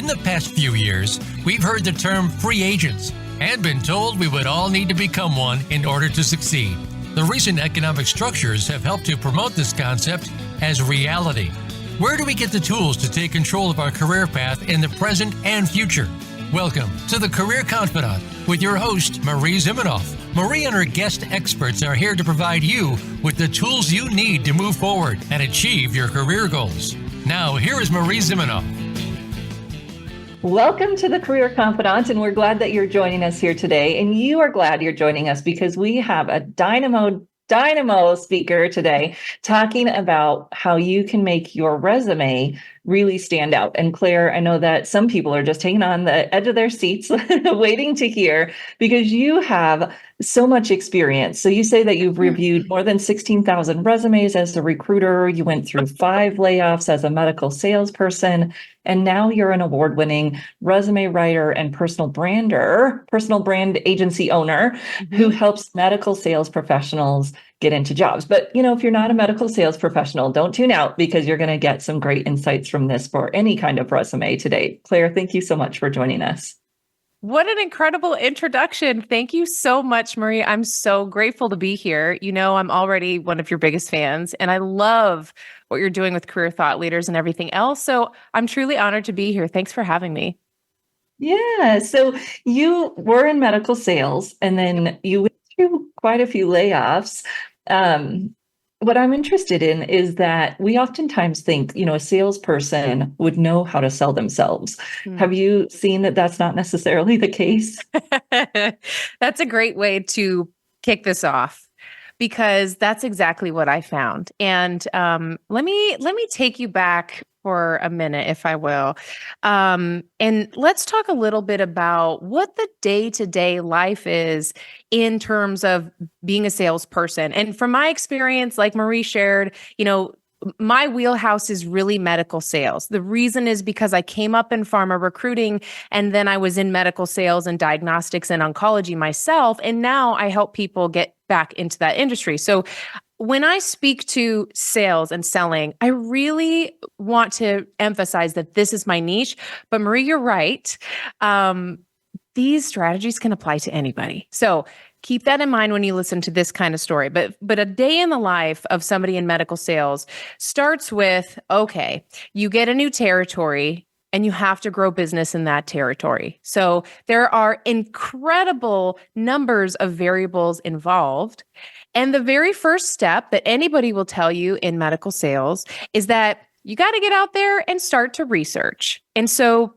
In the past few years, we've heard the term free agents and been told we would all need to become one in order to succeed. The recent economic structures have helped to promote this concept as reality. Where do we get the tools to take control of our career path in the present and future? Welcome to the Career Confidante with your host, Marie Zimenoff. Marie and her guest experts are here to provide you with the tools you need to move forward and achieve your career goals. Now, here is Marie Zimenoff. Welcome to the Career Confidante, and we're glad that you're joining us here today. And you are glad you're joining us because we have a dynamo speaker today talking about how you can make your resume really stand out. And Claire, I know that some people are just hanging on the edge of their seats waiting to hear because you have so much experience. So you say that you've reviewed more than 16,000 resumes as a recruiter. You went through 5 layoffs as a medical salesperson. And now you're an award-winning resume writer and personal brand agency owner who helps medical sales professionals get into jobs. But, if you're not a medical sales professional, don't tune out because you're going to get some great insights from this for any kind of resume today. Claire, thank you so much for joining us. What an incredible introduction. Thank you so much, Marie. I'm so grateful to be here. I'm already one of your biggest fans, and I love what you're doing with career thought leaders and everything else. So I'm truly honored to be here. Thanks for having me. Yeah. So you were in medical sales, and then you went through quite a few layoffs. What I'm interested in is that we oftentimes think, a salesperson would know how to sell themselves. Have you seen that that's not necessarily the case? That's a great way to kick this off because that's exactly what I found. And let me take you back for a minute, if I will. And let's talk a little bit about what the day-to-day life is in terms of being a salesperson. And from my experience, like Marie shared, my wheelhouse is really medical sales. The reason is because I came up in pharma recruiting, and then I was in medical sales and diagnostics and oncology myself. And now I help people get back into that industry. So when I speak to sales and selling, I really want to emphasize that this is my niche. But Marie, you're right. These strategies can apply to anybody. So keep that in mind when you listen to this kind of story. But a day in the life of somebody in medical sales starts with, okay, you get a new territory and you have to grow business in that territory. So there are incredible numbers of variables involved. And the very first step that anybody will tell you in medical sales is that you got to get out there and start to research. And so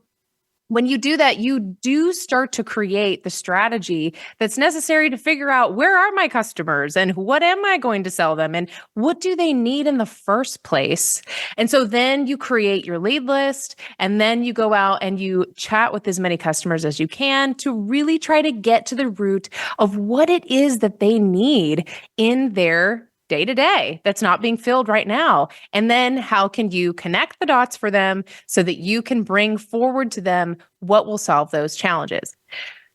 when you do that, you do start to create the strategy that's necessary to figure out where are my customers and what am I going to sell them and what do they need in the first place. And so then you create your lead list and then you go out and you chat with as many customers as you can to really try to get to the root of what it is that they need in their day-to-day that's not being filled right now. And then how can you connect the dots for them so that you can bring forward to them what will solve those challenges?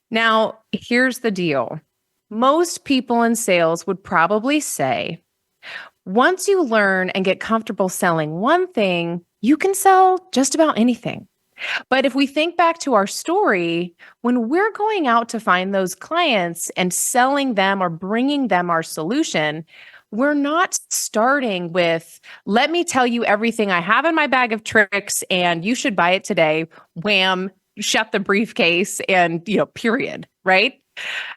Now, here's the deal. Most people in sales would probably say, once you learn and get comfortable selling one thing, you can sell just about anything. But if we think back to our story, when we're going out to find those clients and selling them or bringing them our solution, we're not starting with, let me tell you everything I have in my bag of tricks and you should buy it today, wham, shut the briefcase and, period, right?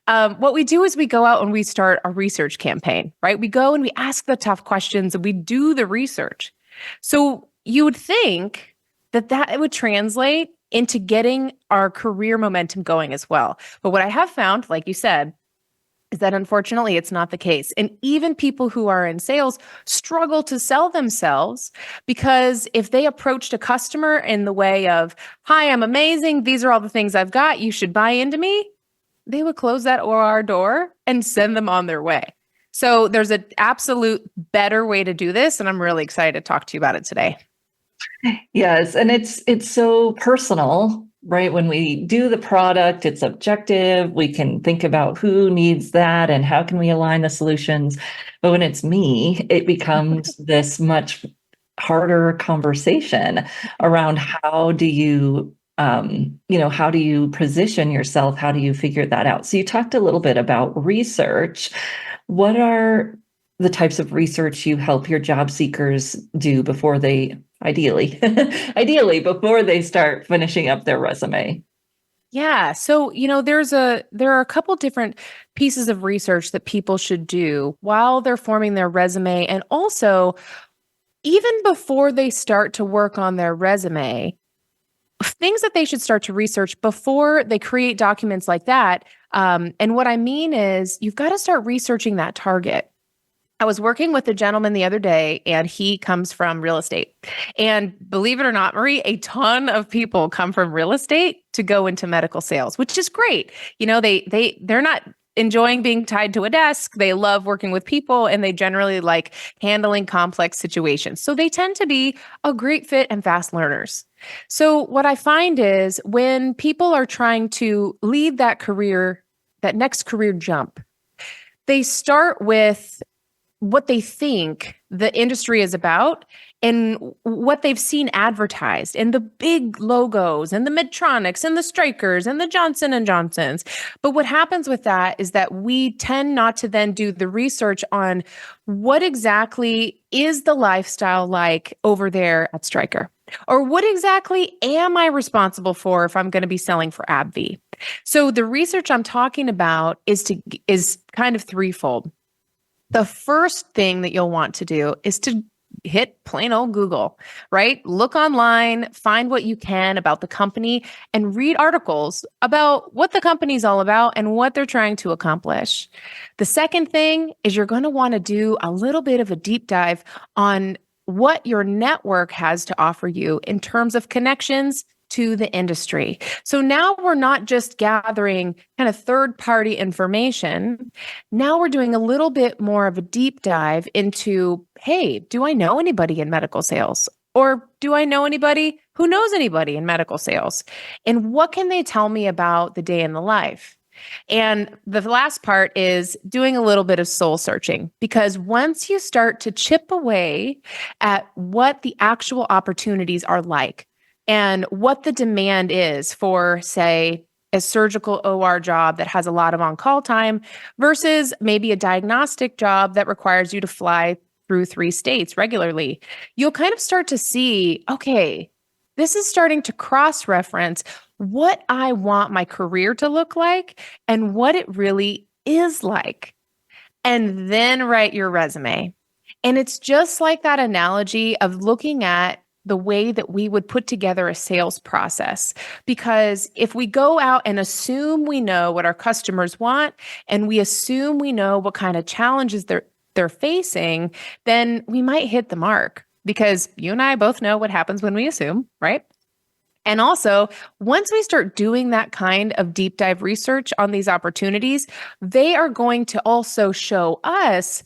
What we do is we go out and we start a research campaign, right? We go and we ask the tough questions and we do the research. So you would think that would translate into getting our career momentum going as well. But what I have found, like you said, is that unfortunately it's not the case. And even people who are in sales struggle to sell themselves because if they approached a customer in the way of, hi, I'm amazing, these are all the things I've got, you should buy into me, they would close that OR door and send them on their way. So there's an absolute better way to do this. And I'm really excited to talk to you about it today. Yes. And it's so personal, right? When we do the product, it's objective. We can think about who needs that and how can we align the solutions. But when it's me, it becomes this much harder conversation around how do you how do you position yourself? How do you figure that out? So you talked a little bit about research. What are the types of research you help your job seekers do before they, ideally, ideally before they start finishing up their resume? Yeah. So, there are a couple different pieces of research that people should do while they're forming their resume. And also, even before they start to work on their resume, things that they should start to research before they create documents like that. And what I mean is, you've got to start researching that target. I was working with a gentleman the other day, and he comes from real estate. And believe it or not, Marie, a ton of people come from real estate to go into medical sales, which is great. They're not enjoying being tied to a desk. They love working with people, and they generally like handling complex situations. So they tend to be a great fit and fast learners. So what I find is when people are trying to lead that career, that next career jump, they start with what they think the industry is about and what they've seen advertised and the big logos and the Medtronics and the Strykers and the Johnson and Johnsons. But what happens with that is that we tend not to then do the research on what exactly is the lifestyle like over there at Stryker, or what exactly am I responsible for if I'm going to be selling for AbbVie. So the research I'm talking about is kind of threefold. The first thing that you'll want to do is to hit plain old Google, right? Look online, find what you can about the company, and read articles about what the company's all about and what they're trying to accomplish. The second thing is you're going to want to do a little bit of a deep dive on what your network has to offer you in terms of connections to the industry. So now we're not just gathering kind of third-party information. Now we're doing a little bit more of a deep dive into, hey, do I know anybody in medical sales? Or do I know anybody who knows anybody in medical sales? And what can they tell me about the day in the life? And the last part is doing a little bit of soul searching, because once you start to chip away at what the actual opportunities are like, and what the demand is for, say, a surgical OR job that has a lot of on-call time versus maybe a diagnostic job that requires you to fly through 3 states regularly, you'll kind of start to see, okay, this is starting to cross-reference what I want my career to look like and what it really is like. And then write your resume. And it's just like that analogy of looking at the way that we would put together a sales process. Because if we go out and assume we know what our customers want, and we assume we know what kind of challenges they're facing, then we might hit the mark, because you and I both know what happens when we assume, right? And also, once we start doing that kind of deep dive research on these opportunities, they are going to also show us,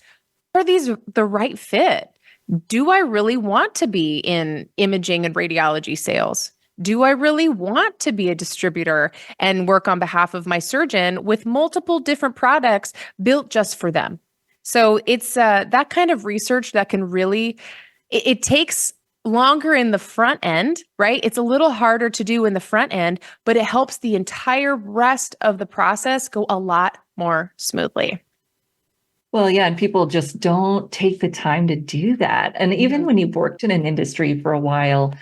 are these the right fit? Do I really want to be in imaging and radiology sales? Do I really want to be a distributor and work on behalf of my surgeon with multiple different products built just for them? So it's that kind of research that can really, it takes longer in the front end, right? It's a little harder to do in the front end, but it helps the entire rest of the process go a lot more smoothly. Well, yeah, and people just don't take the time to do that. And even when you've worked in an industry for a while,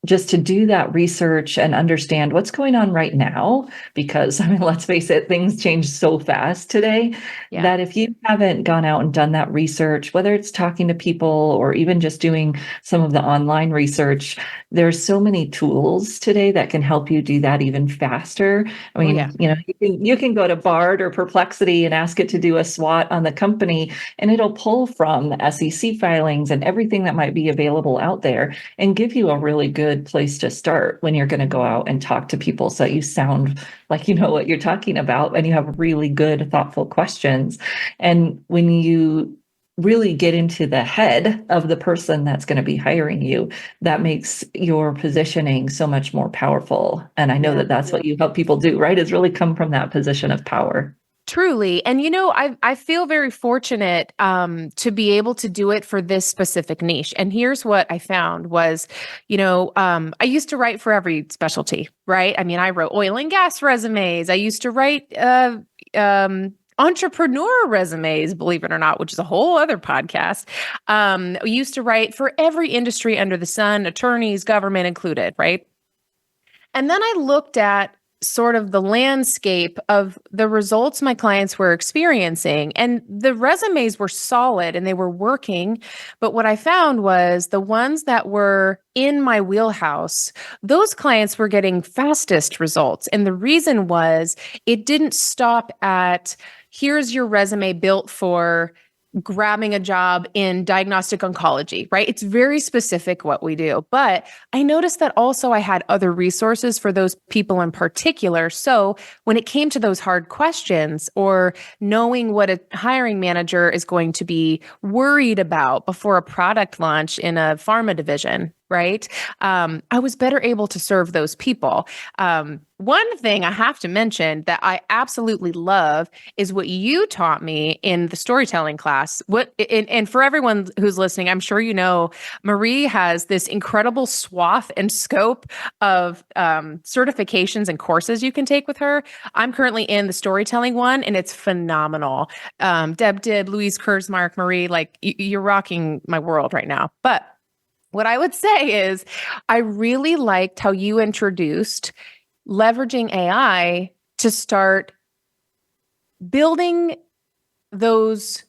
just to do that research and understand what's going on right now, because I mean, let's face it, things change so fast today that if you haven't gone out and done that research, whether it's talking to people or even just doing some of the online research, there's so many tools today that can help you do that even faster. I mean, you can go to Bard or Perplexity and ask it to do a SWOT on the company, and it'll pull from the SEC filings and everything that might be available out there and give you a really good place to start when you're going to go out and talk to people, so that you sound like you know what you're talking about and you have really good, thoughtful questions. And when you really get into the head of the person that's going to be hiring you, that makes your positioning so much more powerful. And I know that that's what you help people do, right? Is really come from that position of power. Truly. And, I feel very fortunate to be able to do it for this specific niche. And here's what I found was, I used to write for every specialty, right? I mean, I wrote oil and gas resumes. I used to write entrepreneur resumes, believe it or not, which is a whole other podcast. I used to write for every industry under the sun, attorneys, government included, right? And then I looked at sort of the landscape of the results my clients were experiencing. And the resumes were solid and they were working. But what I found was the ones that were in my wheelhouse, those clients were getting fastest results. And the reason was it didn't stop at, here's your resume built for grabbing a job in diagnostic oncology, right? It's very specific what we do. But I noticed that also I had other resources for those people in particular. So when it came to those hard questions or knowing what a hiring manager is going to be worried about before a product launch in a pharma division, right? I was better able to serve those people. One thing I have to mention that I absolutely love is what you taught me in the storytelling class. And for everyone who's listening, I'm sure Marie has this incredible swath and scope of certifications and courses you can take with her. I'm currently in the storytelling one, and it's phenomenal. Deb Dib, Louise Kurzmark, Marie, you're rocking my world right now. But what I would say is I really liked how you introduced leveraging AI to start building those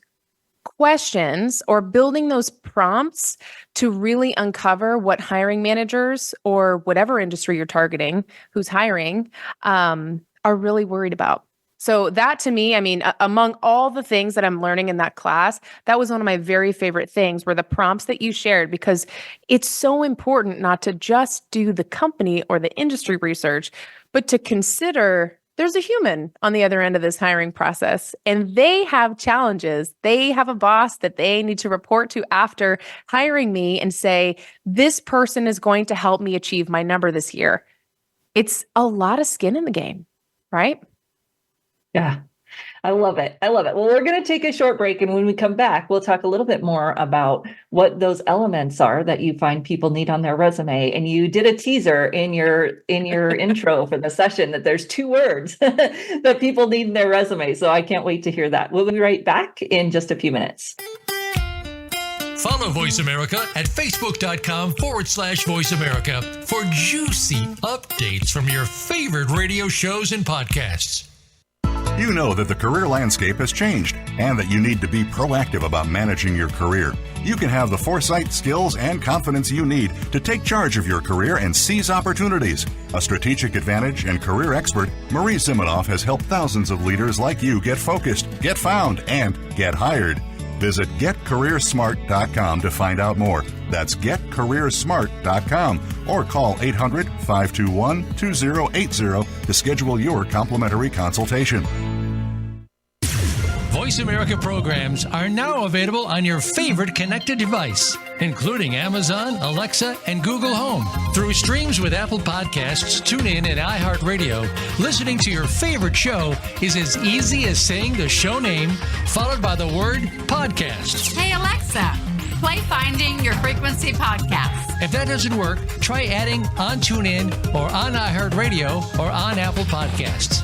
questions or building those prompts to really uncover what hiring managers or whatever industry you're targeting who's hiring are really worried about. So that to me, I mean, among all the things that I'm learning in that class, that was one of my very favorite things were the prompts that you shared, because it's so important not to just do the company or the industry research, but to consider there's a human on the other end of this hiring process, and they have challenges. They have a boss that they need to report to after hiring me and say, this person is going to help me achieve my number this year. It's a lot of skin in the game, right? Yeah, I love it. I love it. Well, we're going to take a short break. And when we come back, we'll talk a little bit more about what those elements are that you find people need on their resume. And you did a teaser in your intro for the session that there's 2 words that people need in their resume. So I can't wait to hear that. We'll be right back in just a few minutes. Follow Voice America at facebook.com/Voice America for juicy updates from your favorite radio shows and podcasts. You know that the career landscape has changed and that you need to be proactive about managing your career. You can have the foresight, skills, and confidence you need to take charge of your career and seize opportunities. A strategic advantage and career expert, Marie Zimenoff has helped thousands of leaders like you get focused, get found, and get hired. Visit getcareersmart.com to find out more. That's getcareersmart.com or call 800-521-2080 to schedule your complimentary consultation. Voice America programs are now available on your favorite connected device, including Amazon, Alexa, and Google Home. Through streams with Apple Podcasts, TuneIn, and iHeartRadio, listening to your favorite show is as easy as saying the show name followed by the word podcast. Hey, Alexa, play Finding Your Frequency podcast. If that doesn't work, try adding on TuneIn or on iHeartRadio or on Apple Podcasts.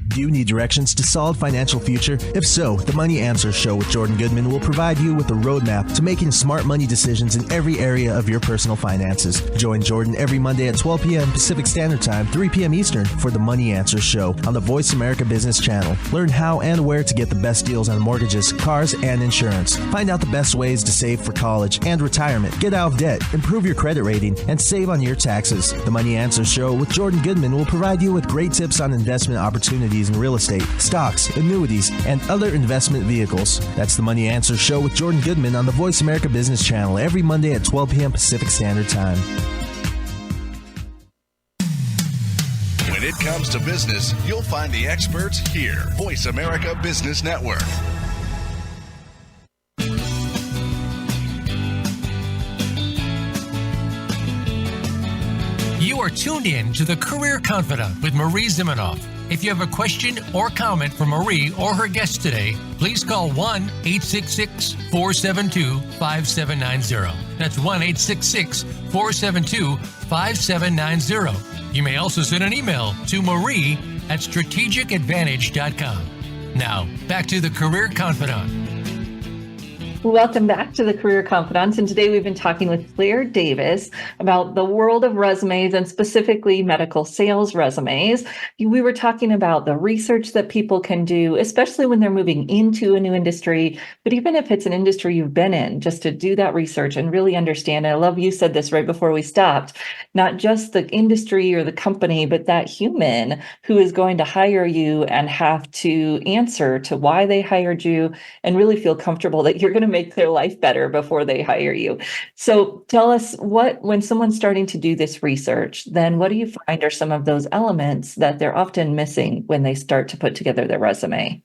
Do you need directions to solid financial future? If so, the Money Answers Show with Jordan Goodman will provide you with a roadmap to making smart money decisions in every area of your personal finances. Join Jordan every Monday at 12 p.m. Pacific Standard Time, 3 p.m. Eastern for the Money Answers Show on the Voice America Business Channel. Learn how and where to get the best deals on mortgages, cars, and insurance. Find out the best ways to save for college and retirement, get out of debt, improve your credit rating, and save on your taxes. The Money Answers Show with Jordan Goodman will provide you with great tips on investment opportunities in real estate, stocks, annuities, and other investment vehicles. That's the Money Answers Show with Jordan Goodman on the Voice America Business Channel every Monday at 12 p.m. Pacific Standard Time. When it comes to business, you'll find the experts here. Voice America Business Network. You are tuned in to the Career Confidante with Marie Zimenoff. If you have a question or comment for Marie or her guest today, please call 1-866-472-5790. That's 1-866-472-5790. You may also send an email to marie@strategicadvantage.com. Now, back to the Career Confidant. Welcome back to the Career Confidante. And today we've been talking with Claire Davis about the world of resumes and specifically medical sales resumes. We were talking about the research that people can do, especially when they're moving into a new industry, but even if it's an industry you've been in, just to do that research and really understand. And I love you said this right before we stopped, not just the industry or the company, but that human who is going to hire you and have to answer to why they hired you and really feel comfortable that you're going to make their life better before they hire you. So tell us when someone's starting to do this research, then what do you find are some of those elements that they're often missing when they start to put together their resume?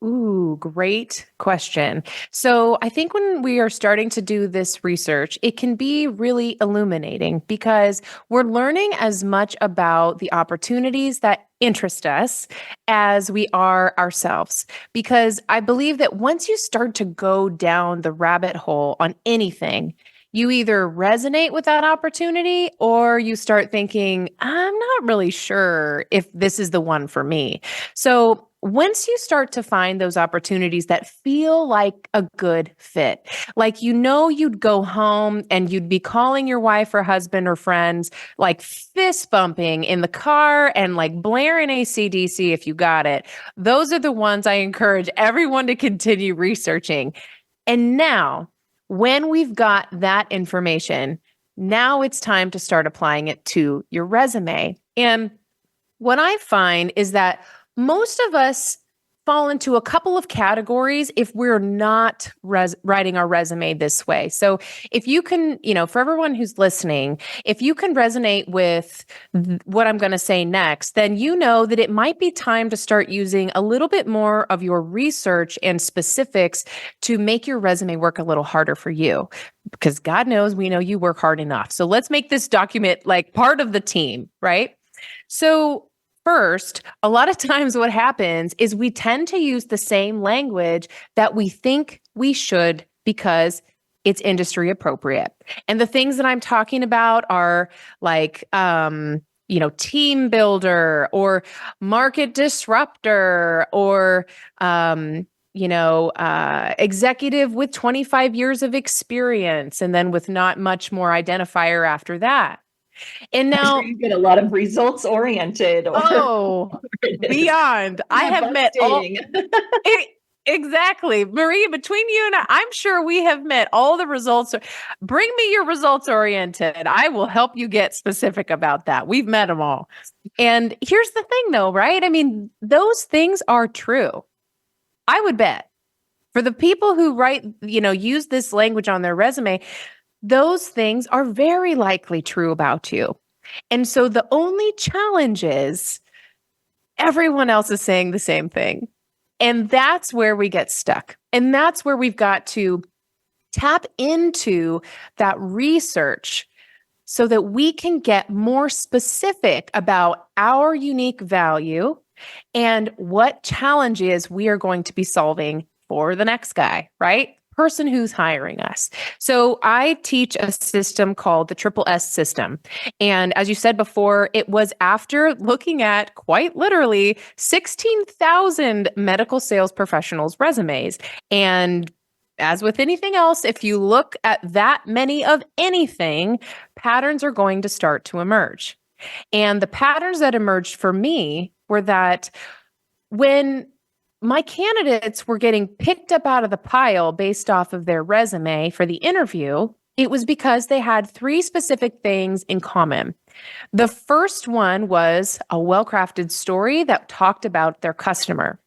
Ooh, great question. So I think when we are starting to do this research, it can be really illuminating because we're learning as much about the opportunities that interest us as we are ourselves. Because I believe that once you start to go down the rabbit hole on anything, you either resonate with that opportunity or you start thinking, I'm not really sure if this is the one for me. So once you start to find those opportunities that feel like a good fit, like you'd go home and you'd be calling your wife or husband or friends, like fist bumping in the car and like blaring AC/DC if you got it. Those are the ones I encourage everyone to continue researching. And now, when we've got that information, now it's time to start applying it to your resume. And what I find is that most of us fall into a couple of categories if we're not writing our resume this way. So if you can, for everyone who's listening, if you can resonate with what I'm going to say next, then you know that it might be time to start using a little bit more of your research and specifics to make your resume work a little harder for you. Because God knows we know you work hard enough. So let's make this document like part of the team, right? So first, a lot of times what happens is we tend to use the same language that we think we should because it's industry appropriate. And the things that I'm talking about are like, team builder or market disruptor or, executive with 25 years of experience, and then with not much more identifier after that. And now you get a lot of results oriented. Beyond. I have met all. Exactly. Marie, between you and I'm sure we have met all the results. Bring me your results oriented. I will help you get specific about that. We've met them all. And here's the thing though, right? I mean, those things are true. I would bet for the people who use this language on their resume, those things are very likely true about you. And so the only challenge is everyone else is saying the same thing. And that's where we get stuck. And that's where we've got to tap into that research so that we can get more specific about our unique value and what challenges we are going to be solving for the next guy, right? Person who's hiring us. So I teach a system called the Triple S system. And as you said before, it was after looking at quite literally 16,000 medical sales professionals' resumes. And as with anything else, if you look at that many of anything, patterns are going to start to emerge. And the patterns that emerged for me were that when my candidates were getting picked up out of the pile based off of their resume for the interview, it was because they had three specific things in common. The first one was a well-crafted story that talked about their customer.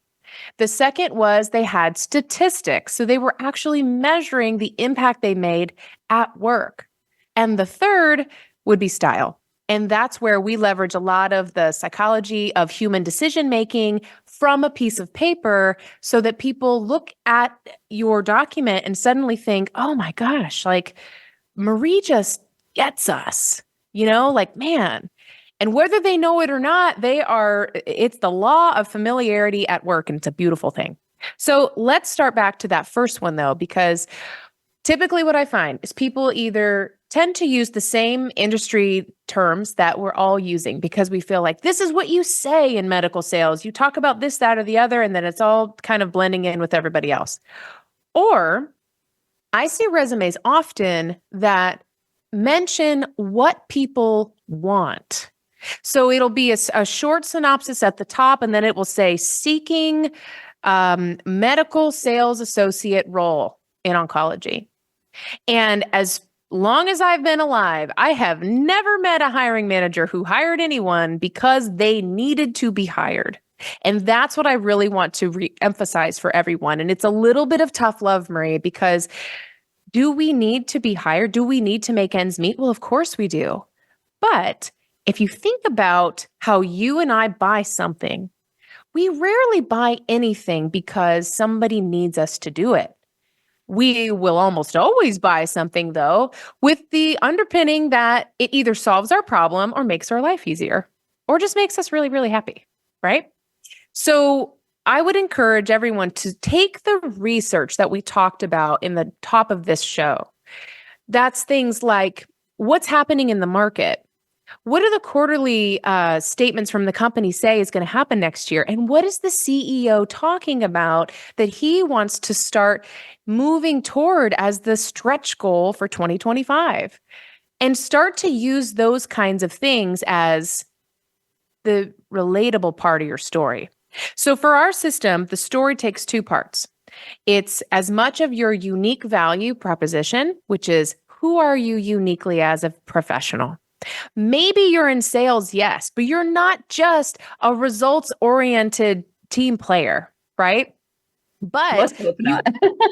The second was they had statistics, so they were actually measuring the impact they made at work. And the third would be style. And that's where we leverage a lot of the psychology of human decision-making from a piece of paper so that people look at your document and suddenly think, oh my gosh, like Marie just gets us, man. And whether they know it or not, it's the law of familiarity at work, and it's a beautiful thing. So let's start back to that first one though, because typically what I find is people either tend to use the same industry terms that we're all using because we feel like this is what you say in medical sales. You talk about this, that, or the other, and then it's all kind of blending in with everybody else. Or I see resumes often that mention what people want. So it'll be a short synopsis at the top, and then it will say seeking medical sales associate role in oncology. And as long as I've been alive, I have never met a hiring manager who hired anyone because they needed to be hired. And that's what I really want to re-emphasize for everyone. And it's a little bit of tough love, Marie, because do we need to be hired? Do we need to make ends meet? Well, of course we do. But if you think about how you and I buy something, we rarely buy anything because somebody needs us to do it. We will almost always buy something, though, with the underpinning that it either solves our problem or makes our life easier or just makes us really, really happy, right? So I would encourage everyone to take the research that we talked about in the top of this show. That's things like what's happening in the market. What do the quarterly statements from the company say is going to happen next year? And what is the CEO talking about that he wants to start moving toward as the stretch goal for 2025? And start to use those kinds of things as the relatable part of your story. So for our system, the story takes two parts. It's as much of your unique value proposition, which is who are you uniquely as a professional? Maybe you're in sales, yes, but you're not just a results-oriented team player, right? But Let's hope not.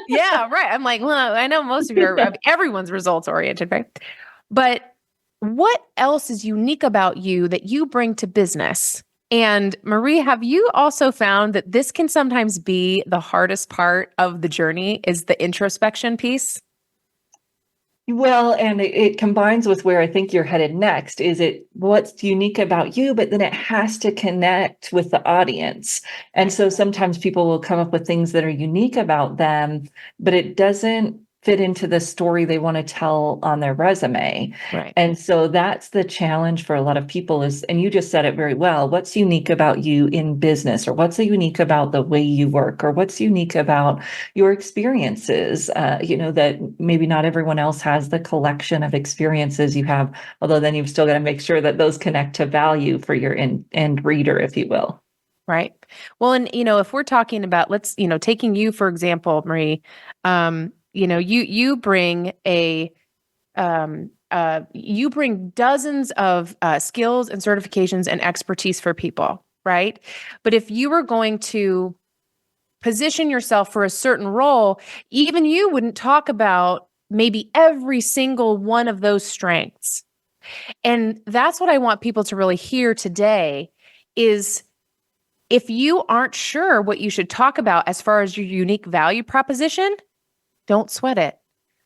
yeah, right. I'm like, well, I know most of everyone's results-oriented, right? But what else is unique about you that you bring to business? And Marie, have you also found that this can sometimes be the hardest part of the journey is the introspection piece? Well, and it combines with where I think you're headed next. Is it what's unique about you, but then it has to connect with the audience. And so sometimes people will come up with things that are unique about them, but it doesn't fit into the story they want to tell on their resume. Right. And so that's the challenge for a lot of people is, and you just said it very well, what's unique about you in business, or what's unique about the way you work, or what's unique about your experiences, that maybe not everyone else has the collection of experiences you have, although then you've still got to make sure that those connect to value for your end reader, if you will. Right. Well, and, if we're talking about, taking you, for example, Marie, you bring you bring dozens of skills and certifications and expertise for people, right? But if you were going to position yourself for a certain role, even you wouldn't talk about maybe every single one of those strengths. And that's what I want people to really hear today is if you aren't sure what you should talk about as far as your unique value proposition, don't sweat it.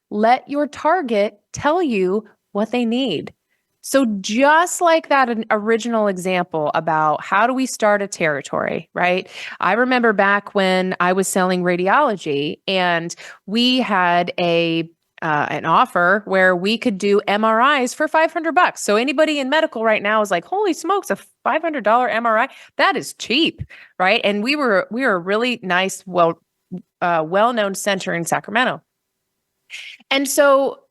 Let your target tell you what they need. So just like that original example about how do we start a territory, right? I remember back when I was selling radiology and we had an offer where we could do MRIs for $500. So anybody in medical right now is like, holy smokes, a $500 MRI? That is cheap, right? And we were a really nice, well-known center in Sacramento. And so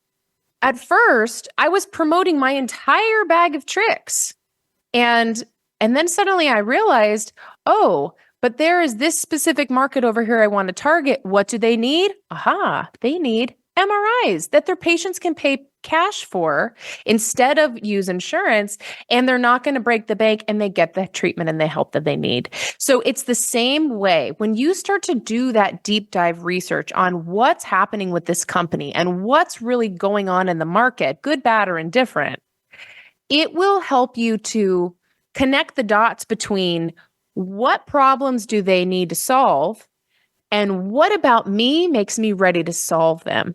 at first I was promoting my entire bag of tricks. And then suddenly I realized, but there is this specific market over here I want to target. What do they need? They need MRIs that their patients can pay cash for instead of use insurance, and they're not going to break the bank, and they get the treatment and the help that they need. So it's the same way. When you start to do that deep dive research on what's happening with this company and what's really going on in the market, good, bad, or indifferent, it will help you to connect the dots between what problems do they need to solve and what about me makes me ready to solve them.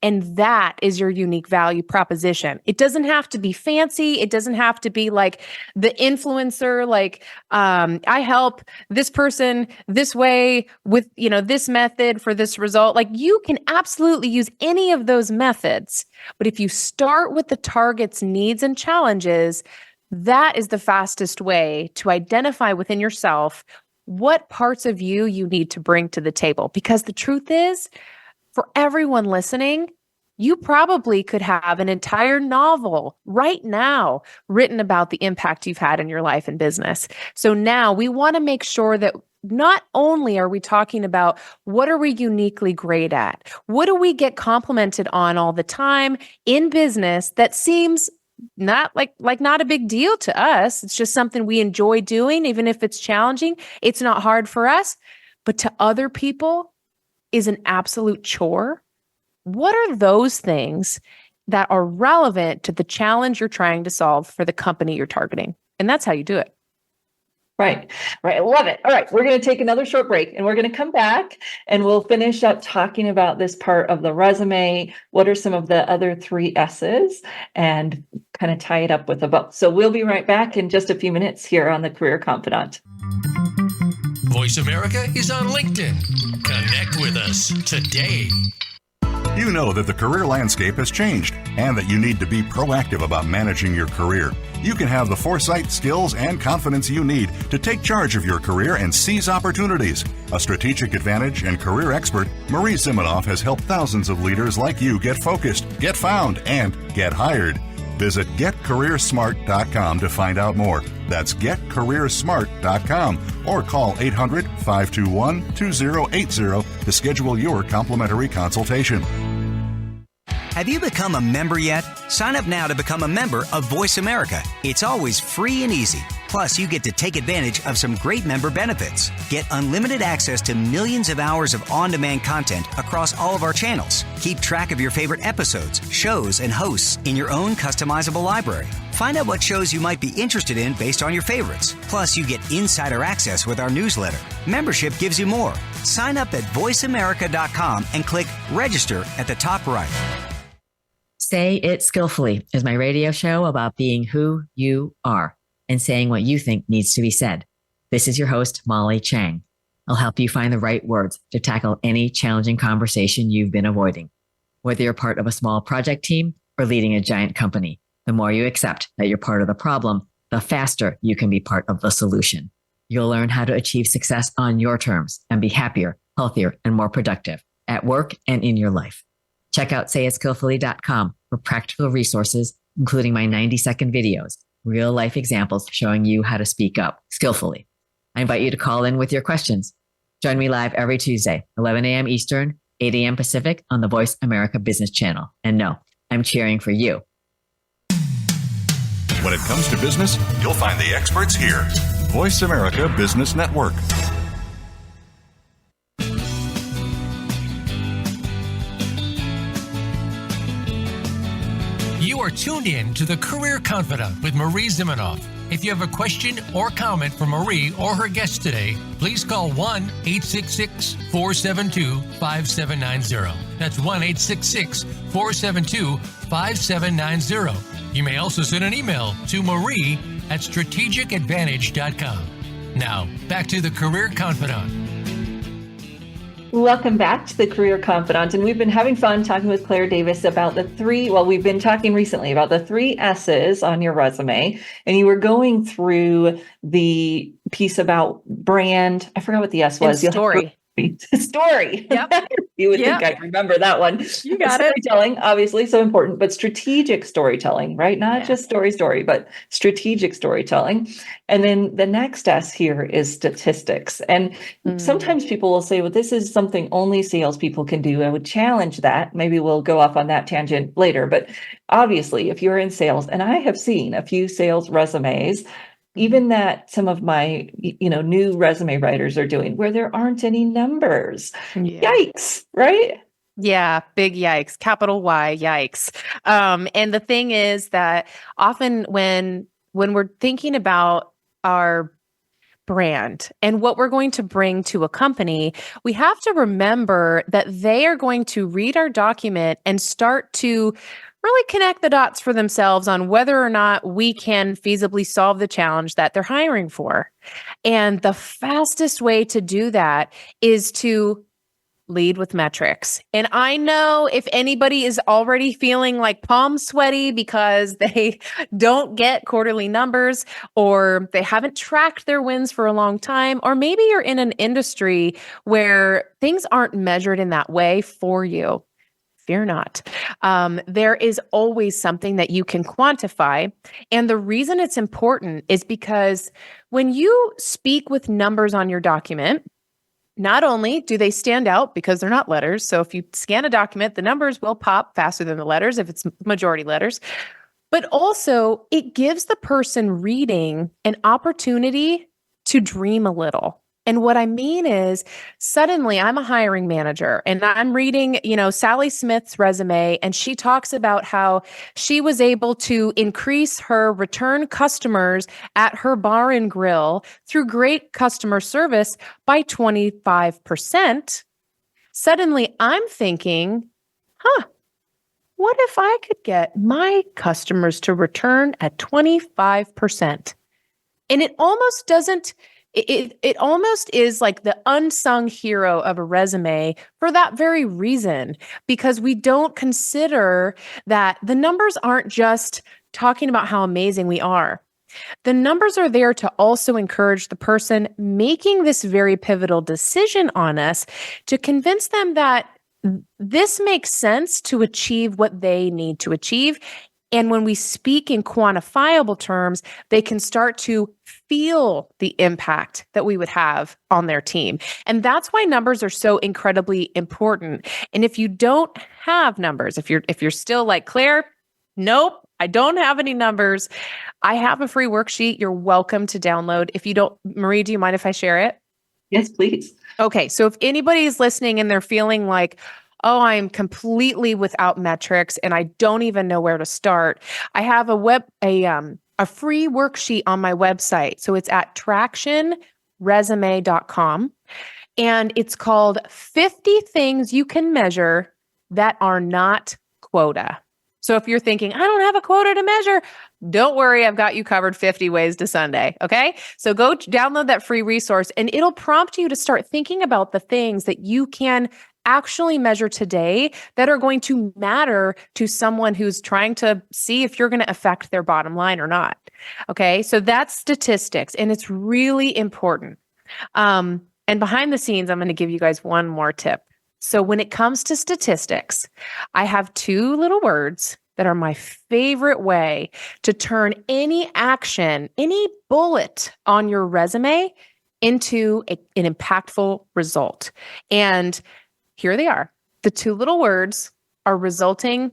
And that is your unique value proposition. It doesn't have to be fancy. It doesn't have to be like the influencer, like I help this person this way with, this method for this result. Like you can absolutely use any of those methods. But if you start with the target's needs and challenges, that is the fastest way to identify within yourself what parts of you need to bring to the table. Because the truth is, for everyone listening, you probably could have an entire novel right now written about the impact you've had in your life and business. So now we want to make sure that not only are we talking about what are we uniquely great at, what do we get complimented on all the time in business that seems not not a big deal to us. It's just something we enjoy doing, even if it's challenging. It's not hard for us, but to other people is an absolute chore. What are those things that are relevant to the challenge you're trying to solve for the company you're targeting? And that's how you do it. Right. I love it. All right. We're going to take another short break and we're going to come back and we'll finish up talking about this part of the resume. What are some of the other 3 S's and kind of tie it up with a bow. So we'll be right back in just a few minutes here on the Career Confidant. Voice America is on LinkedIn. Connect with us today. You know that the career landscape has changed and that you need to be proactive about managing your career. You can have the foresight, skills, and confidence you need to take charge of your career and seize opportunities. A strategic advantage and career expert, Marie Zimenoff has helped thousands of leaders like you get focused, get found, and get hired. Visit getcareersmart.com to find out more. That's getcareersmart.com or call 800-521-2080 to schedule your complimentary consultation. Have you become a member yet? Sign up now to become a member of Voice America. It's always free and easy. Plus, you get to take advantage of some great member benefits. Get unlimited access to millions of hours of on-demand content across all of our channels. Keep track of your favorite episodes, shows, and hosts in your own customizable library. Find out what shows you might be interested in based on your favorites. Plus, you get insider access with our newsletter. Membership gives you more. Sign up at voiceamerica.com and click register at the top right. Say It Skillfully is my radio show about being who you are and saying what you think needs to be said. This is your host, Molly Chang. I'll help you find the right words to tackle any challenging conversation you've been avoiding. Whether you're part of a small project team or leading a giant company, the more you accept that you're part of the problem, the faster you can be part of the solution. You'll learn how to achieve success on your terms and be happier, healthier, and more productive at work and in your life. Check out sayitskillfully.com for practical resources, including my 90-second videos, real life examples showing you how to speak up skillfully. I invite you to call in with your questions. Join me live every Tuesday, 11 a.m. Eastern, 8 a.m. Pacific on the Voice America Business Channel. And no, I'm cheering for you. When it comes to business, you'll find the experts here. Voice America Business Network. You are tuned in to the Career Confidant with Marie Zimenoff. If you have a question or comment for Marie or her guest today, please call 1-866-472-5790. That's 1-866-472-5790. You may also send an email to marie@strategicadvantage.com. Now, back to the Career Confidant. Welcome back to the Career Confidant. And we've been having fun talking with Claire Davis about we've been talking recently about the 3 S's on your resume. And you were going through the piece about brand. I forgot what the S was. And story. Story. Yep. You would think I'd remember that one. You got it. Storytelling, obviously, so important, but strategic storytelling, right? Not just story, but strategic storytelling. And then the next S here is statistics. And sometimes people will say, well, this is something only salespeople can do. I would challenge that. Maybe we'll go off on that tangent later. But obviously, if you're in sales, and I have seen a few sales resumes, even that some of my, new resume writers are doing, where there aren't any numbers. Yeah. Yikes, right? Yeah, big yikes, capital Y, yikes. And the thing is that often when we're thinking about our brand and what we're going to bring to a company, we have to remember that they are going to read our document and start to really connect the dots for themselves on whether or not we can feasibly solve the challenge that they're hiring for. And the fastest way to do that is to lead with metrics. And I know if anybody is already feeling like palm sweaty because they don't get quarterly numbers, or they haven't tracked their wins for a long time, or maybe you're in an industry where things aren't measured in that way for you. Fear not. There is always something that you can quantify. And the reason it's important is because when you speak with numbers on your document, not only do they stand out because they're not letters. So if you scan a document, the numbers will pop faster than the letters if it's majority letters. But also, it gives the person reading an opportunity to dream a little. And what I mean is, suddenly I'm a hiring manager and I'm reading, Sally Smith's resume, and she talks about how she was able to increase her return customers at her bar and grill through great customer service by 25%. Suddenly I'm thinking, what if I could get my customers to return at 25%? And it almost doesn't. It almost is like the unsung hero of a resume for that very reason, because we don't consider that the numbers aren't just talking about how amazing we are. The numbers are there to also encourage the person making this very pivotal decision on us to convince them that this makes sense to achieve what they need to achieve. And when we speak in quantifiable terms, they can start to feel the impact that we would have on their team. And that's why numbers are so incredibly important. And if you don't have numbers, if you're still like, Claire, nope, I don't have any numbers, I have a free worksheet you're welcome to download. If you don't, Marie, do you mind if I share it? Yes, please. Okay, so if anybody is listening and they're feeling like, oh, I'm completely without metrics and I don't even know where to start, I have a free worksheet on my website. So it's at tractionresume.com, and it's called 50 Things You Can Measure That Are Not Quota. So if you're thinking, I don't have a quota to measure, don't worry, I've got you covered 50 ways to Sunday. Okay. So go download that free resource, and it'll prompt you to start thinking about the things that you can actually measure today that are going to matter to someone who's trying to see if you're going to affect their bottom line or not. Okay. So that's statistics, and it's really important. And behind the scenes, I'm going to give you guys one more tip. So when it comes to statistics, I have two little words that are my favorite way to turn any action, any bullet on your resume into an impactful result. And here they are. The two little words are resulting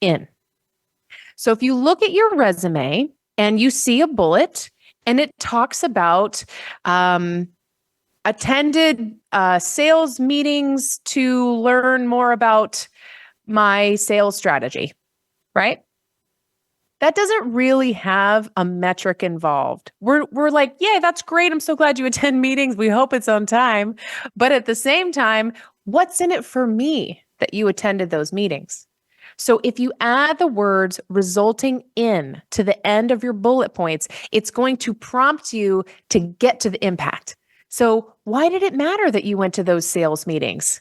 in. So if you look at your resume and you see a bullet and it talks about attended sales meetings to learn more about my sales strategy, right? That doesn't really have a metric involved. We're like, yeah, that's great. I'm so glad you attend meetings. We hope it's on time. But at the same time, what's in it for me that you attended those meetings? So if you add the words resulting in to the end of your bullet points, it's going to prompt you to get to the impact. So why did it matter that you went to those sales meetings?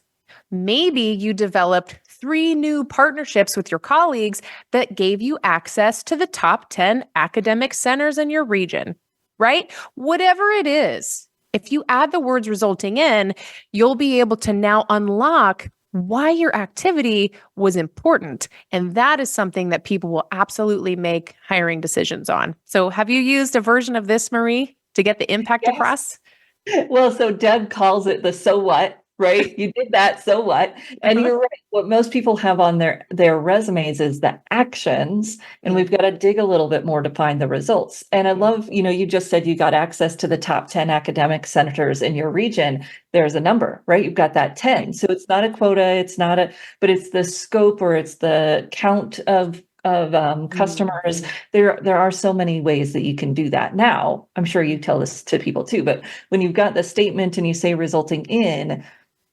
Maybe you developed 3 new partnerships with your colleagues that gave you access to the top 10 academic centers in your region, right? Whatever it is, if you add the words resulting in, you'll be able to now unlock why your activity was important. And that is something that people will absolutely make hiring decisions on. So have you used a version of this, Marie, to get the impact across? Well, so Deb calls it the so what, right? You did that, so what? And you're right. What most people have on their resumes is the actions, and we've got to dig a little bit more to find the results. And I love, you just said you got access to the top 10 academic centers in your region. There's a number, right? You've got that 10. So it's not a quota, but it's the scope, or it's the count of customers. There are so many ways that you can do that. Now, I'm sure you tell this to people too, but when you've got the statement and you say resulting in,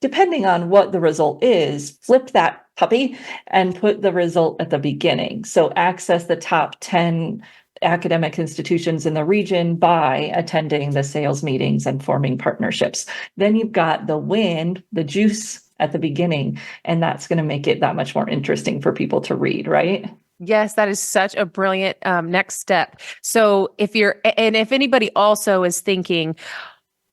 depending on what the result is, flip that puppy and put the result at the beginning. So access the top 10 academic institutions in the region by attending the sales meetings and forming partnerships. Then you've got the win, the juice at the beginning, and that's going to make it that much more interesting for people to read, right? Yes, that is such a brilliant next step. So if anybody also is thinking,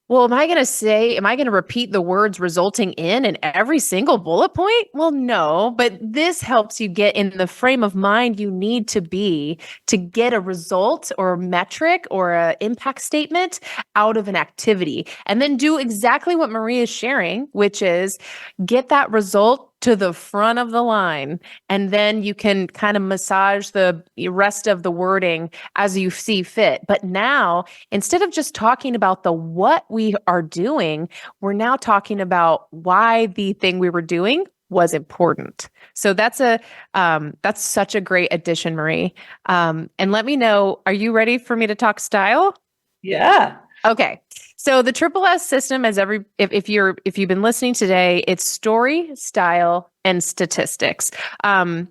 well, am I going to repeat the words resulting in every single bullet point? Well, no, but this helps you get in the frame of mind you need to be to get a result or a metric or an impact statement out of an activity. And then do exactly what Marie is sharing, which is get that result to the front of the line. And then you can kind of massage the rest of the wording as you see fit. But now, instead of just talking about the what we are doing, we're now talking about why the thing we were doing was important. So that's such a great addition, Marie. And let me know, are you ready for me to talk style? Yeah. Okay. So the Triple S system, as if you've been listening today, it's story, style, and statistics. And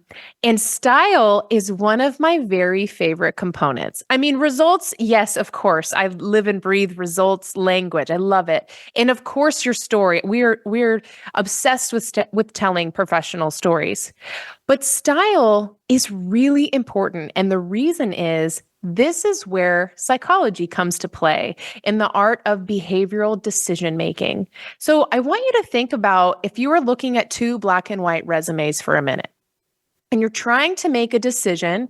style is one of my very favorite components. I mean, results, yes, of course. I live and breathe results language. I love it. And of course, your story. We're obsessed with telling professional stories. But style is really important. And the reason is this is where psychology comes to play in the art of behavioral decision making. So I want you to think about if you were looking at two black and white resumes for a minute, and you're trying to make a decision,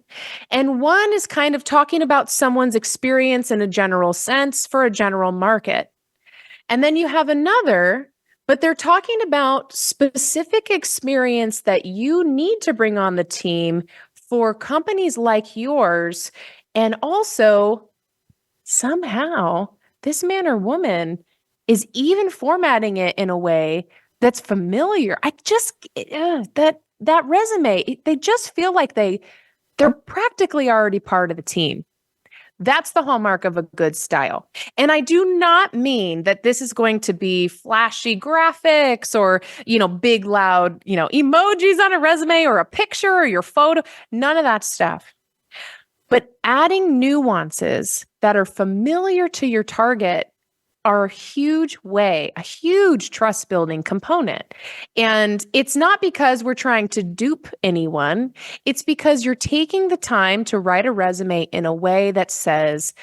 and one is kind of talking about someone's experience in a general sense for a general market. And then you have another, but they're talking about specific experience that you need to bring on the team for companies like yours. And also, somehow, this man or woman is even formatting it in a way that's familiar. That resume, they just feel like they're practically already part of the team. That's the hallmark of a good style. And I do not mean that this is going to be flashy graphics or, big, loud, emojis on a resume or a picture or your photo, none of that stuff. But adding nuances that are familiar to your target are a huge trust building component. And it's not because we're trying to dupe anyone. It's because you're taking the time to write a resume in a way that says,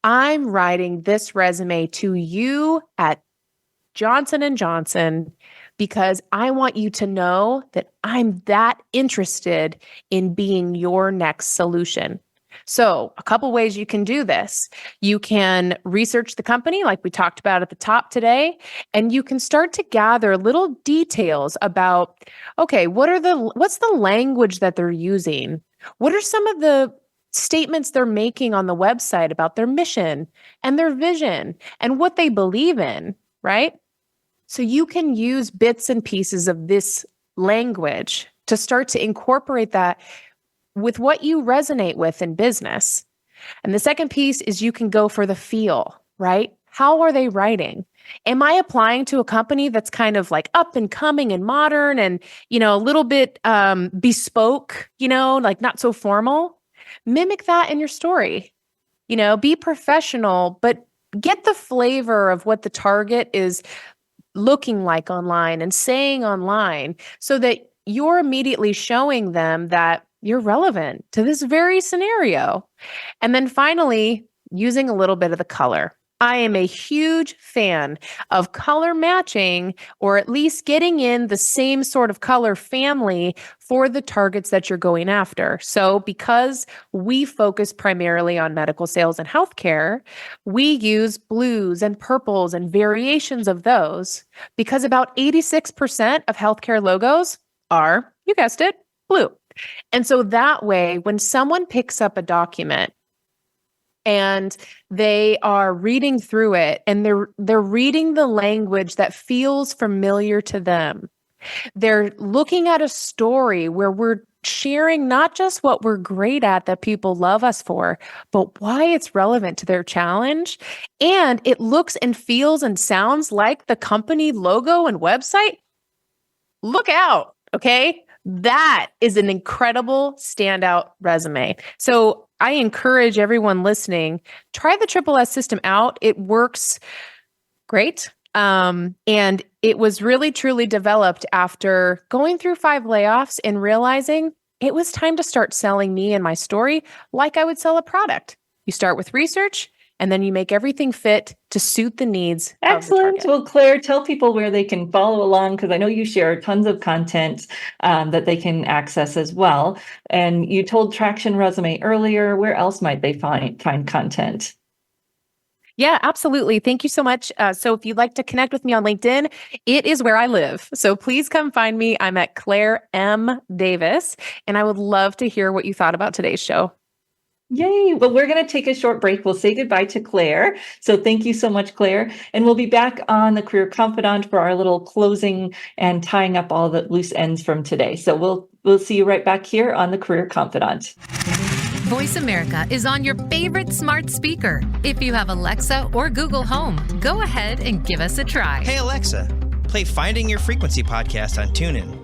I'm writing this resume to you at Johnson & Johnson because I want you to know that I'm that interested in being your next solution. So a couple ways you can do this. You can research the company like we talked about at the top today, and you can start to gather little details about, okay, what's the language that they're using? What are some of the statements they're making on the website about their mission and their vision and what they believe in, right? So you can use bits and pieces of this language to start to incorporate that with what you resonate with in business. And the second piece is you can go for the feel, right? How are they writing? Am I applying to a company that's kind of like up and coming and modern and, a little bit bespoke, like not so formal? Mimic that in your story. Be professional, but get the flavor of what the target is looking like online and saying online so that you're immediately showing them that you're relevant to this very scenario. And then finally, using a little bit of the color. I am a huge fan of color matching, or at least getting in the same sort of color family for the targets that you're going after. So because we focus primarily on medical sales and healthcare, we use blues and purples and variations of those because about 86% of healthcare logos are, you guessed it, blue. And so that way, when someone picks up a document and they are reading through it and they're reading the language that feels familiar to them, they're looking at a story where we're sharing not just what we're great at that people love us for, but why it's relevant to their challenge. And it looks and feels and sounds like the company logo and website. Look out, okay? That is an incredible standout resume. So I encourage everyone listening, try the Triple S system out. It works great. And it was really, truly developed after going through 5 layoffs and realizing it was time to start selling me and my story like I would sell a product. You start with research, and then you make everything fit to suit the needs. Excellent. Of the target. Well, Claire, tell people where they can follow along, because I know you share tons of content that they can access as well. And you told Traction Resume earlier. Where else might they find content? Yeah, absolutely. Thank you so much. So if you'd like to connect with me on LinkedIn, it is where I live. So please come find me. I'm at Claire M. Davis, and I would love to hear what you thought about today's show. Yay. Well, we're going to take a short break. We'll say goodbye to Claire. So thank you so much, Claire. And we'll be back on the Career Confidant for our little closing and tying up all the loose ends from today. So we'll see you right back here on the Career Confidant. Voice America is on your favorite smart speaker. If you have Alexa or Google Home, go ahead and give us a try. Hey, Alexa, play Finding Your Frequency podcast on TuneIn.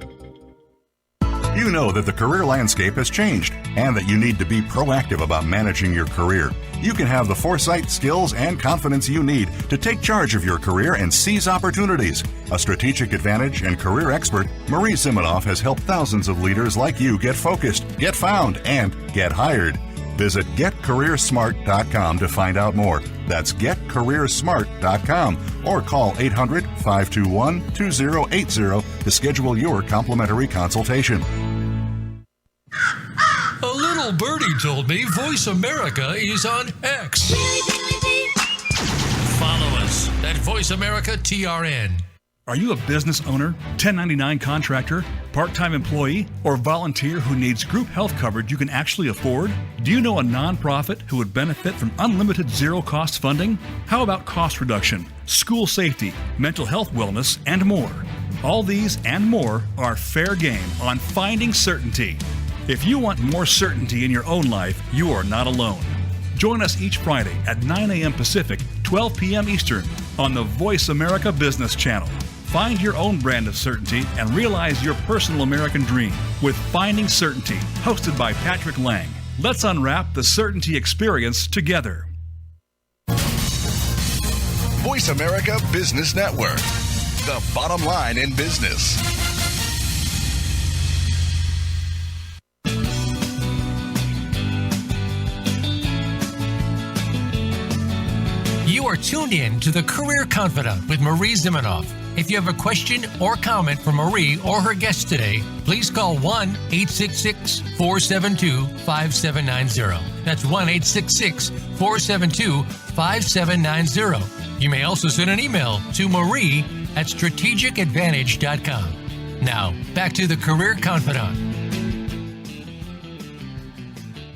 You know that the career landscape has changed and that you need to be proactive about managing your career. You can have the foresight, skills, and confidence you need to take charge of your career and seize opportunities. A strategic advantage and career expert, Marie Zimenoff has helped thousands of leaders like you get focused, get found, and get hired. Visit getcareersmart.com to find out more. That's getcareersmart.com or call 800-521-2080 to schedule your complimentary consultation. A little birdie told me Voice America is on X. Follow us at Voice America TRN. Are you a business owner, 1099 contractor, part-time employee, or volunteer who needs group health coverage you can actually afford? Do you know a nonprofit who would benefit from unlimited zero-cost funding? How about cost reduction, school safety, mental health wellness, and more? All these and more are fair game on Finding Certainty. If you want more certainty in your own life, you are not alone. Join us each Friday at 9 a.m. Pacific, 12 p.m. Eastern on the Voice America Business Channel. Find your own brand of certainty and realize your personal American dream with Finding Certainty, hosted by Patrick Lang. Let's unwrap the certainty experience together. Voice America Business Network, the bottom line in business. You are tuned in to the Career Confidant with Marie Zimenoff. If you have a question or comment for Marie or her guest today, please call 1-866-472-5790. That's 1-866-472-5790. You may also send an email to marie@strategicadvantage.com. Now, back to the Career Confidant.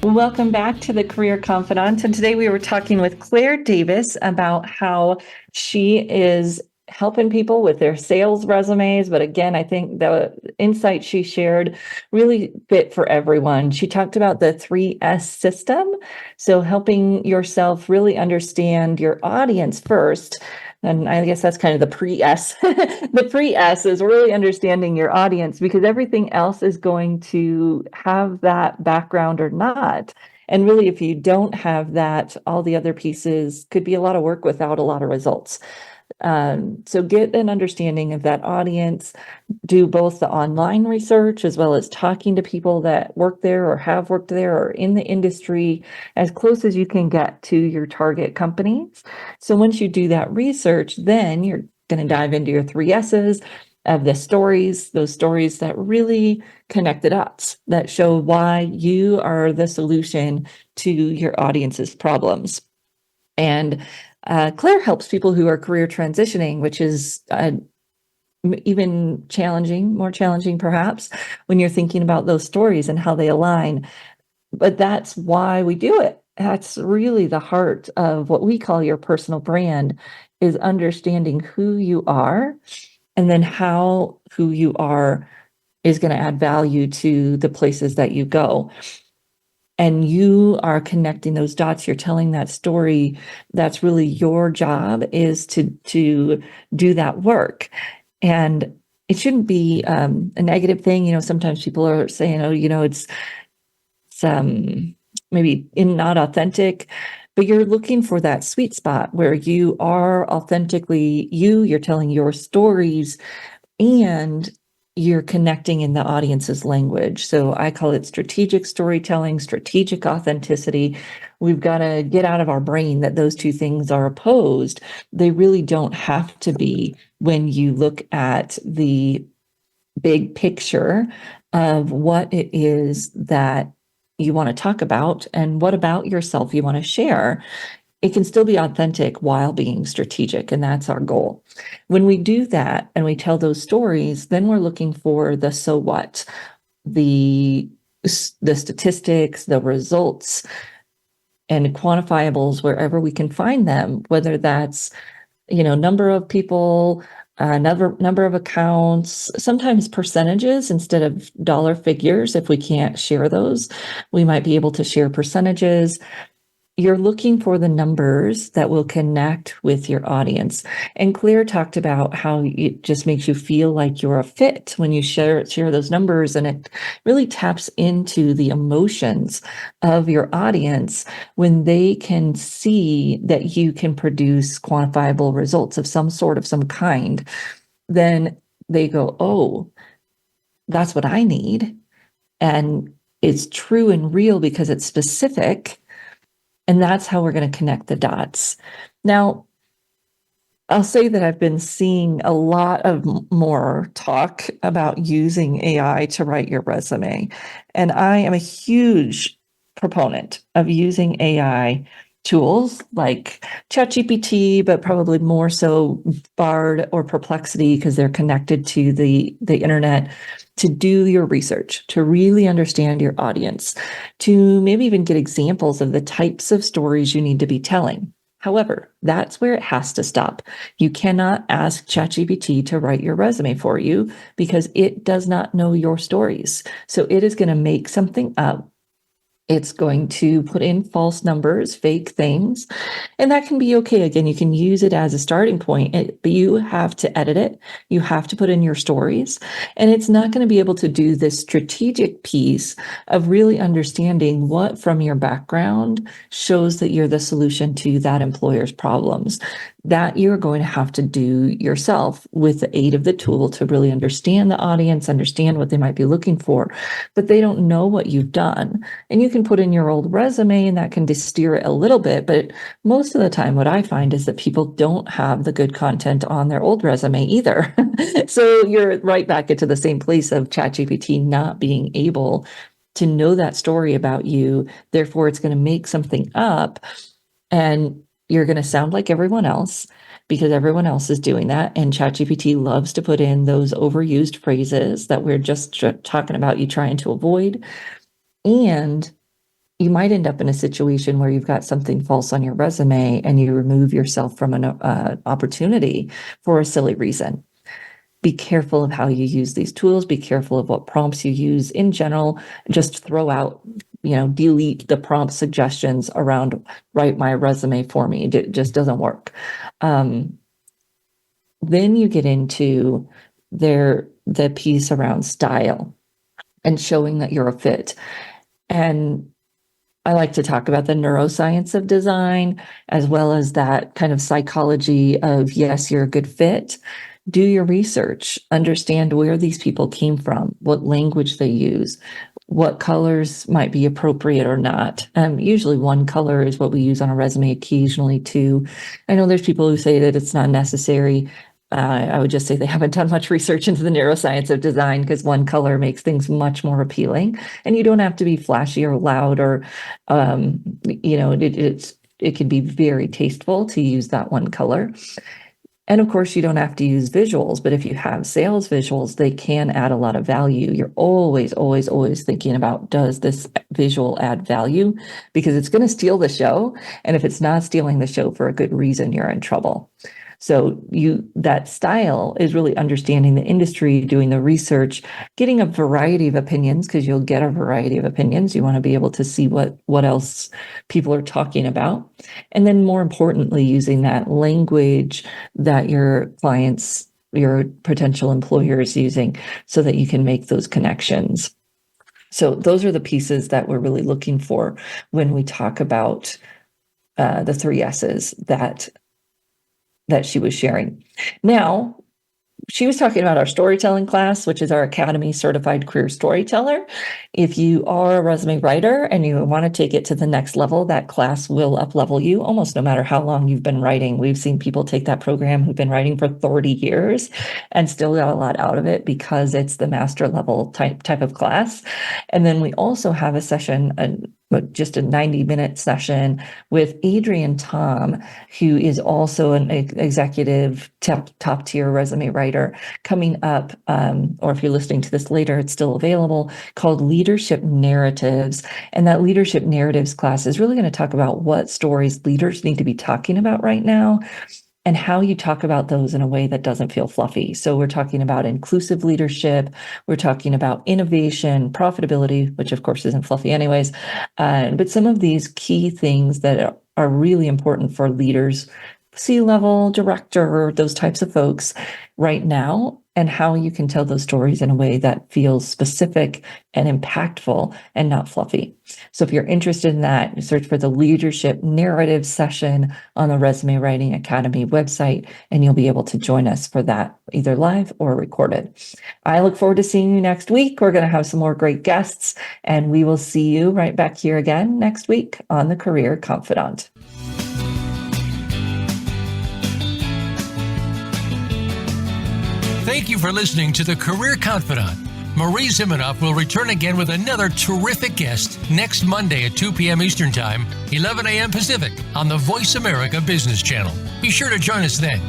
Welcome back to the Career Confidant. And today we were talking with Claire Davis about how she is helping people with their sales resumes. But again, I think the insight she shared really fit for everyone. She talked about the 3S system. So helping yourself really understand your audience first. And I guess that's kind of the pre-S. The pre-S is really understanding your audience, because everything else is going to have that background or not. And really, if you don't have that, all the other pieces could be a lot of work without a lot of results. So get an understanding of that audience, do both the online research as well as talking to people that work there or have worked there or in the industry as close as you can get to your target companies. So once you do that research, then you're going to dive into your 3S's of the stories, those stories that really connect the dots, that show why you are the solution to your audience's problems. And Claire helps people who are career transitioning, which is even more challenging perhaps, when you're thinking about those stories and how they align. But that's why we do it. That's really the heart of what we call your personal brand, is understanding who you are and then how who you are is going to add value to the places that you go. And you are connecting those dots. You're telling that story. That's really your job, is to do that work. And it shouldn't be a negative thing. Sometimes people are saying, oh, it's maybe not authentic, but you're looking for that sweet spot where you are authentically you're telling your stories, and you're connecting in the audience's language. So I call it strategic storytelling, strategic authenticity. We've got to get out of our brain that those two things are opposed. They really don't have to be when you look at the big picture of what it is that you want to talk about and what about yourself you want to share. It can still be authentic while being strategic, and that's our goal. When we do that and we tell those stories, then we're looking for the so what, the statistics, the results, and quantifiables wherever we can find them, whether that's number of people, number of accounts, sometimes percentages instead of dollar figures. If we can't share those, we might be able to share percentages. You're looking for the numbers that will connect with your audience. And Claire talked about how it just makes you feel like you're a fit when you share those numbers, and it really taps into the emotions of your audience when they can see that you can produce quantifiable results of some sort, of some kind. Then they go, oh, that's what I need. And it's true and real because it's specific. And that's how we're going to connect the dots. Now, I'll say that I've been seeing a lot of more talk about using AI to write your resume. And I am a huge proponent of using AI tools like ChatGPT, but probably more so Bard or Perplexity, because they're connected to the internet, to do your research, to really understand your audience, to maybe even get examples of the types of stories you need to be telling. However, that's where it has to stop. You cannot ask ChatGPT to write your resume for you because it does not know your stories. So it is going to make something up. It's going to put in false numbers, fake things, and that can be okay. Again, you can use it as a starting point, but you have to edit it. You have to put in your stories, and it's not going to be able to do this strategic piece of really understanding what from your background shows that you're the solution to that employer's problems. That you're going to have to do yourself with the aid of the tool to really understand the audience, understand what they might be looking for, but they don't know what you've done. And you can put in your old resume and that can steer it a little bit, but most of the time what I find is that people don't have the good content on their old resume either. So you're right back into the same place of ChatGPT not being able to know that story about you. Therefore, it's going to make something up, and you're going to sound like everyone else because everyone else is doing that. And ChatGPT loves to put in those overused phrases that we're just talking about you trying to avoid. And you might end up in a situation where you've got something false on your resume and you remove yourself from an opportunity for a silly reason. Be careful of how you use these tools. Be careful of what prompts you use in general. Just throw out, delete the prompt suggestions around write my resume for me. It just doesn't work. Then you get into the piece around style and showing that you're a fit. And I like to talk about the neuroscience of design, as well as that kind of psychology of, yes, you're a good fit. Do your research, understand where these people came from, what language they use, what colors might be appropriate or not. Usually one color is what we use on a resume, occasionally two. I know there's people who say that it's not necessary. I would just say they haven't done much research into the neuroscience of design, because one color makes things much more appealing, and you don't have to be flashy or loud or, it can be very tasteful to use that one color. And of course, you don't have to use visuals, but if you have sales visuals, they can add a lot of value. You're always, always, always thinking about, does this visual add value? Because it's going to steal the show. And if it's not stealing the show for a good reason, you're in trouble. So that style is really understanding the industry, doing the research, getting a variety of opinions, because you'll get a variety of opinions. You want to be able to see what else people are talking about. And then more importantly, using that language that your clients, your potential employer is using so that you can make those connections. So those are the pieces that we're really looking for when we talk about the 3 S's that she was sharing. Now, she was talking about our storytelling class, which is our Academy Certified Career Storyteller. If you are a resume writer and you want to take it to the next level, that class will up-level you almost no matter how long you've been writing. We've seen people take that program who've been writing for 30 years and still got a lot out of it because it's the master level type of class. And then we also have a session, just a 90-minute session with Adrian Tom, who is also an executive top tier resume writer, coming up, or if you're listening to this later, it's still available, called Leadership Narratives. And that Leadership Narratives class is really going to talk about what stories leaders need to be talking about right now, and how you talk about those in a way that doesn't feel fluffy. So we're talking about inclusive leadership. We're talking about innovation, profitability, which of course isn't fluffy anyways. But some of these key things that are really important for leaders, C-level, director, those types of folks right now, and how you can tell those stories in a way that feels specific and impactful and not fluffy. So if you're interested in that, search for the Leadership Narrative session on the Resume Writing Academy website, and you'll be able to join us for that, either live or recorded. I look forward to seeing you next week. We're going to have some more great guests, and we will see you right back here again next week on the Career Confidante. Thank you for listening to the Career Confidante. Marie Zimenoff will return again with another terrific guest next Monday at 2 p.m. Eastern Time, 11 a.m. Pacific on the Voice America Business Channel. Be sure to join us then.